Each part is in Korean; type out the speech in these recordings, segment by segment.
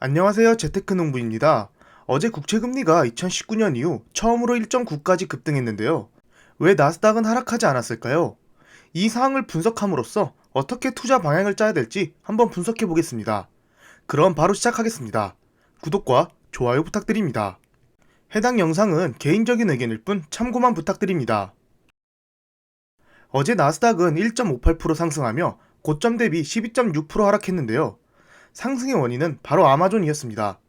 안녕하세요. 재테크농부입니다. 어제 국채금리가 2019년 이후 처음으로 1.9까지 급등했는데요. 왜 나스닥은 하락하지 않았을까요? 이 사항을 분석함으로써 어떻게 투자 방향을 짜야 될지 한번 분석해 보겠습니다. 그럼 바로 시작하겠습니다. 구독과 좋아요 부탁드립니다. 해당 영상은 개인적인 의견일 뿐 참고만 부탁드립니다. 어제 나스닥은 1.58% 상승하며 고점 대비 12.6% 하락했는데요. 상승의 원인은 바로 아마존이었습니다.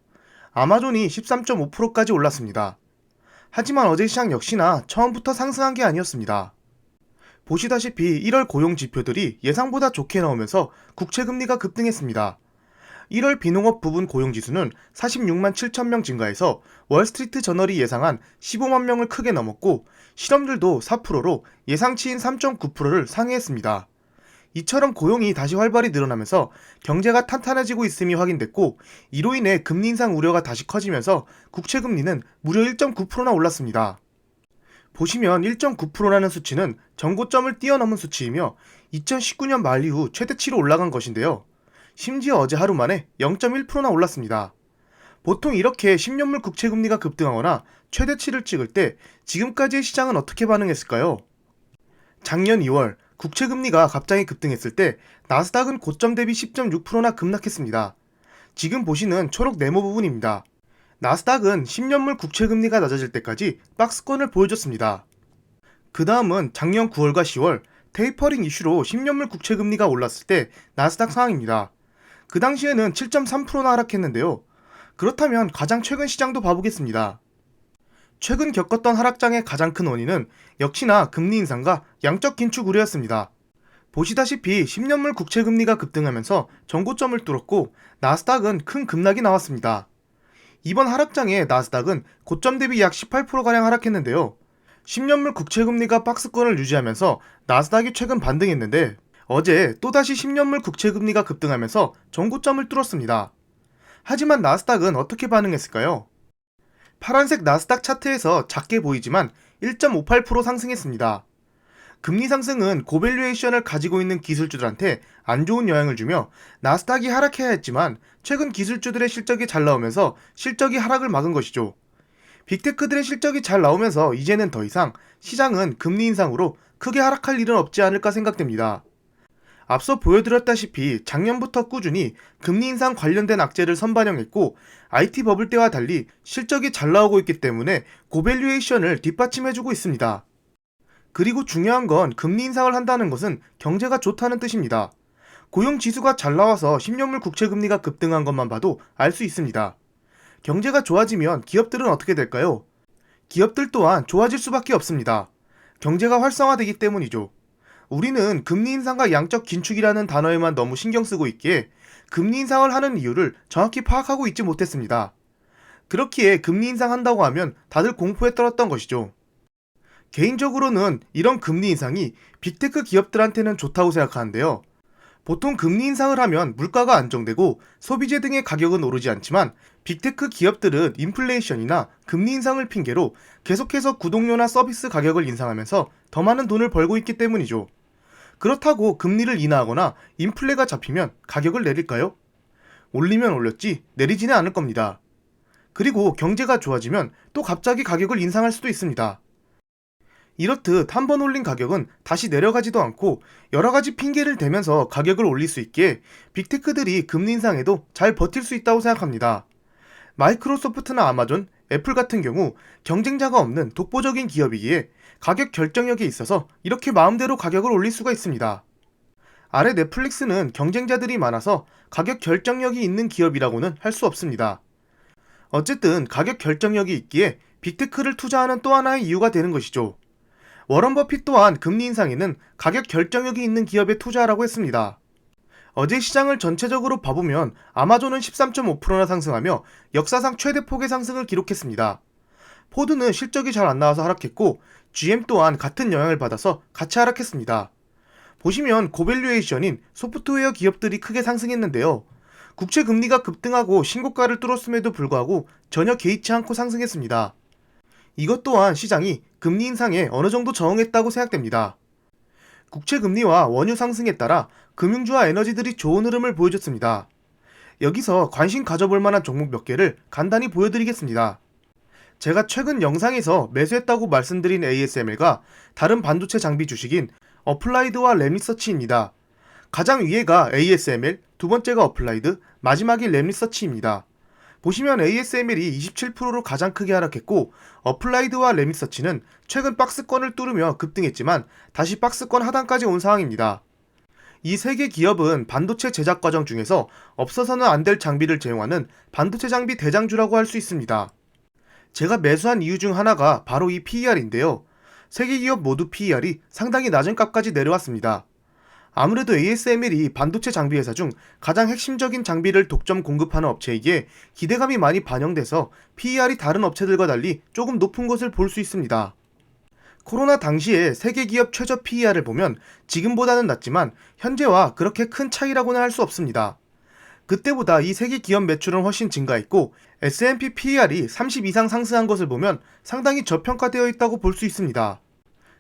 아마존이 13.5%까지 올랐습니다. 하지만 어제 시장 역시나 처음부터 상승한 게 아니었습니다. 보시다시피 1월 고용 지표들이 예상보다 좋게 나오면서 국채금리가 급등했습니다. 1월 비농업 부분 고용지수는 46만 7천 명 증가해서 월스트리트 저널이 예상한 15만 명을 크게 넘었고 실업률도 4%로 예상치인 3.9%를 상회했습니다. 이처럼 고용이 다시 활발히 늘어나면서 경제가 탄탄해지고 있음이 확인됐고 이로 인해 금리 인상 우려가 다시 커지면서 국채금리는 무려 1.9%나 올랐습니다. 보시면 1.9%라는 수치는 전고점을 뛰어넘은 수치이며 2019년 말 이후 최대치로 올라간 것인데요. 심지어 어제 하루 만에 0.1%나 올랐습니다. 보통 이렇게 10년물 국채금리가 급등하거나 최대치를 찍을 때 지금까지의 시장은 어떻게 반응했을까요? 작년 2월 국채금리가 갑자기 급등했을 때 나스닥은 고점 대비 10.6%나 급락했습니다. 지금 보시는 초록 네모 부분입니다. 나스닥은 10년물 국채금리가 낮아질 때까지 박스권을 보여줬습니다. 그 다음은 작년 9월과 10월 테이퍼링 이슈로 10년물 국채금리가 올랐을 때 나스닥 상황입니다. 그 당시에는 7.3%나 하락했는데요. 그렇다면 가장 최근 시장도 봐보겠습니다. 최근 겪었던 하락장의 가장 큰 원인은 역시나 금리 인상과 양적 긴축 우려였습니다. 보시다시피 10년물 국채금리가 급등하면서 전고점을 뚫었고 나스닥은 큰 급락이 나왔습니다. 이번 하락장에 나스닥은 고점 대비 약 18%가량 하락했는데요. 10년물 국채금리가 박스권을 유지하면서 나스닥이 최근 반등했는데 어제 또다시 10년물 국채금리가 급등하면서 전고점을 뚫었습니다. 하지만 나스닥은 어떻게 반응했을까요? 파란색 나스닥 차트에서 작게 보이지만 1.58% 상승했습니다. 금리 상승은 고밸류에이션을 가지고 있는 기술주들한테 안 좋은 영향을 주며 나스닥이 하락해야 했지만 최근 기술주들의 실적이 잘 나오면서 실적이 하락을 막은 것이죠. 빅테크들의 실적이 잘 나오면서 이제는 더 이상 시장은 금리 인상으로 크게 하락할 일은 없지 않을까 생각됩니다. 앞서 보여드렸다시피 작년부터 꾸준히 금리 인상 관련된 악재를 선반영했고 IT 버블 때와 달리 실적이 잘 나오고 있기 때문에 고밸류에이션을 뒷받침해주고 있습니다. 그리고 중요한 건 금리 인상을 한다는 것은 경제가 좋다는 뜻입니다. 고용 지수가 잘 나와서 10년물 국채금리가 급등한 것만 봐도 알 수 있습니다. 경제가 좋아지면 기업들은 어떻게 될까요? 기업들 또한 좋아질 수밖에 없습니다. 경제가 활성화되기 때문이죠. 우리는 금리 인상과 양적 긴축이라는 단어에만 너무 신경 쓰고 있기에 금리 인상을 하는 이유를 정확히 파악하고 있지 못했습니다. 그렇기에 금리 인상한다고 하면 다들 공포에 떨었던 것이죠. 개인적으로는 이런 금리 인상이 빅테크 기업들한테는 좋다고 생각하는데요. 보통 금리 인상을 하면 물가가 안정되고 소비재 등의 가격은 오르지 않지만 빅테크 기업들은 인플레이션이나 금리 인상을 핑계로 계속해서 구독료나 서비스 가격을 인상하면서 더 많은 돈을 벌고 있기 때문이죠. 그렇다고 금리를 인하하거나 인플레가 잡히면 가격을 내릴까요? 올리면 올렸지 내리지는 않을 겁니다. 그리고 경제가 좋아지면 또 갑자기 가격을 인상할 수도 있습니다. 이렇듯 한 번 올린 가격은 다시 내려가지도 않고 여러가지 핑계를 대면서 가격을 올릴 수 있기에 빅테크들이 금리 인상에도 잘 버틸 수 있다고 생각합니다. 마이크로소프트나 아마존, 애플 같은 경우 경쟁자가 없는 독보적인 기업이기에 가격 결정력에 있어서 이렇게 마음대로 가격을 올릴 수가 있습니다. 아래 넷플릭스는 경쟁자들이 많아서 가격 결정력이 있는 기업이라고는 할 수 없습니다. 어쨌든 가격 결정력이 있기에 빅테크를 투자하는 또 하나의 이유가 되는 것이죠. 워런 버핏 또한 금리 인상에는 가격 결정력이 있는 기업에 투자하라고 했습니다. 어제 시장을 전체적으로 봐보면 아마존은 13.5%나 상승하며 역사상 최대폭의 상승을 기록했습니다. 포드는 실적이 잘 안 나와서 하락했고 GM 또한 같은 영향을 받아서 같이 하락했습니다. 보시면 고밸류에이션인 소프트웨어 기업들이 크게 상승했는데요. 국채 금리가 급등하고 신고가를 뚫었음에도 불구하고 전혀 개의치 않고 상승했습니다. 이것 또한 시장이 금리 인상에 어느 정도 적응했다고 생각됩니다. 국채 금리와 원유 상승에 따라 금융주와 에너지들이 좋은 흐름을 보여줬습니다. 여기서 관심 가져볼 만한 종목 몇 개를 간단히 보여드리겠습니다. 제가 최근 영상에서 매수했다고 말씀드린 ASML과 다른 반도체 장비 주식인 어플라이드와 램리서치입니다. 가장 위에가 ASML, 두 번째가 어플라이드, 마지막이 램리서치입니다. 보시면 ASML이 27%로 가장 크게 하락했고 어플라이드와 램리서치는 최근 박스권을 뚫으며 급등했지만 다시 박스권 하단까지 온 상황입니다. 이 세 개 기업은 반도체 제작 과정 중에서 없어서는 안 될 장비를 제공하는 반도체 장비 대장주라고 할 수 있습니다. 제가 매수한 이유 중 하나가 바로 이 PER인데요. 세 개 기업 모두 PER이 상당히 낮은 값까지 내려왔습니다. 아무래도 ASML이 반도체 장비 회사 중 가장 핵심적인 장비를 독점 공급하는 업체이기에 기대감이 많이 반영돼서 PER이 다른 업체들과 달리 조금 높은 것을 볼 수 있습니다. 코로나 당시에 세계 기업 최저 PER을 보면 지금보다는 낮지만 현재와 그렇게 큰 차이라고는 할 수 없습니다. 그때보다 이 세계 기업 매출은 훨씬 증가했고 S&P PER이 30 이상 상승한 것을 보면 상당히 저평가되어 있다고 볼 수 있습니다.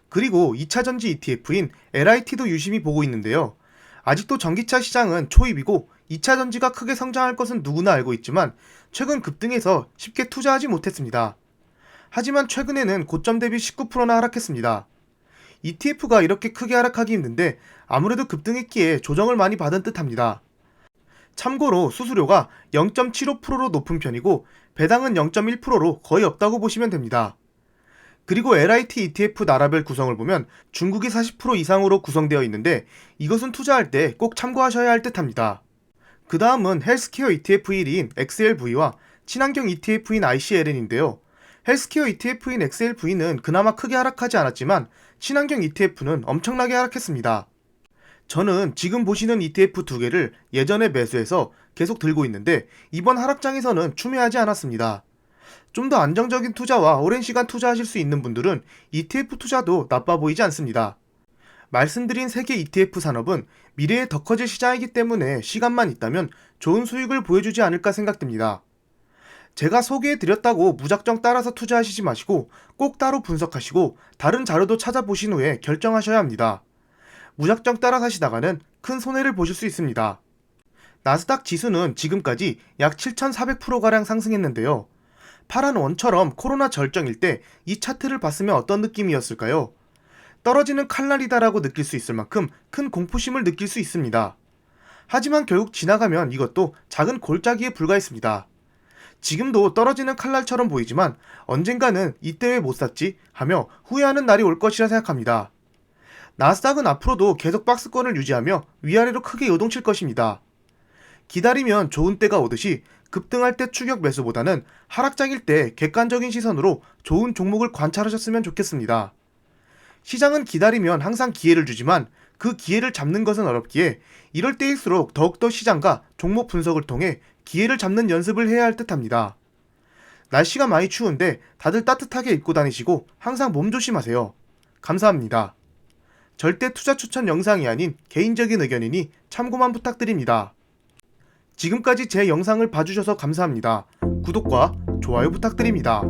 그리고 2차전지 ETF인 LIT도 유심히 보고 있는데요. 아직도 전기차 시장은 초입이고 2차전지가 크게 성장할 것은 누구나 알고 있지만 최근 급등해서 쉽게 투자하지 못했습니다. 하지만 최근에는 고점 대비 19%나 하락했습니다. ETF가 이렇게 크게 하락하기 힘든데 아무래도 급등했기에 조정을 많이 받은 듯합니다. 참고로 수수료가 0.75%로 높은 편이고 배당은 0.1%로 거의 없다고 보시면 됩니다. 그리고 LIT ETF 나라별 구성을 보면 중국이 40% 이상으로 구성되어 있는데 이것은 투자할 때 꼭 참고하셔야 할 듯합니다. 그 다음은 헬스케어 ETF 1위인 XLV와 친환경 ETF인 ICLN인데요. 헬스케어 ETF인 XLV는 그나마 크게 하락하지 않았지만 친환경 ETF는 엄청나게 하락했습니다. 저는 지금 보시는 ETF 두 개를 예전에 매수해서 계속 들고 있는데 이번 하락장에서는 추매하지 않았습니다. 좀 더 안정적인 투자와 오랜 시간 투자하실 수 있는 분들은 ETF 투자도 나빠 보이지 않습니다. 말씀드린 세계 ETF 산업은 미래에 더 커질 시장이기 때문에 시간만 있다면 좋은 수익을 보여주지 않을까 생각됩니다. 제가 소개해드렸다고 무작정 따라서 투자하시지 마시고 꼭 따로 분석하시고 다른 자료도 찾아보신 후에 결정하셔야 합니다. 무작정 따라 사시다가는 큰 손해를 보실 수 있습니다. 나스닥 지수는 지금까지 약 7,400%가량 상승했는데요. 파란 원처럼 코로나 절정일 때 이 차트를 봤으면 어떤 느낌이었을까요? 떨어지는 칼날이다라고 느낄 수 있을 만큼 큰 공포심을 느낄 수 있습니다. 하지만 결국 지나가면 이것도 작은 골짜기에 불과했습니다. 지금도 떨어지는 칼날처럼 보이지만 언젠가는 이때 왜 못 샀지? 하며 후회하는 날이 올 것이라 생각합니다. 나스닥은 앞으로도 계속 박스권을 유지하며 위아래로 크게 요동칠 것입니다. 기다리면 좋은 때가 오듯이 급등할 때 추격 매수보다는 하락장일 때 객관적인 시선으로 좋은 종목을 관찰하셨으면 좋겠습니다. 시장은 기다리면 항상 기회를 주지만 그 기회를 잡는 것은 어렵기에 이럴 때일수록 더욱더 시장과 종목 분석을 통해 기회를 잡는 연습을 해야 할 듯합니다. 날씨가 많이 추운데 다들 따뜻하게 입고 다니시고 항상 몸 조심하세요. 감사합니다. 절대 투자 추천 영상이 아닌 개인적인 의견이니 참고만 부탁드립니다. 지금까지 제 영상을 봐주셔서 감사합니다. 구독과 좋아요 부탁드립니다.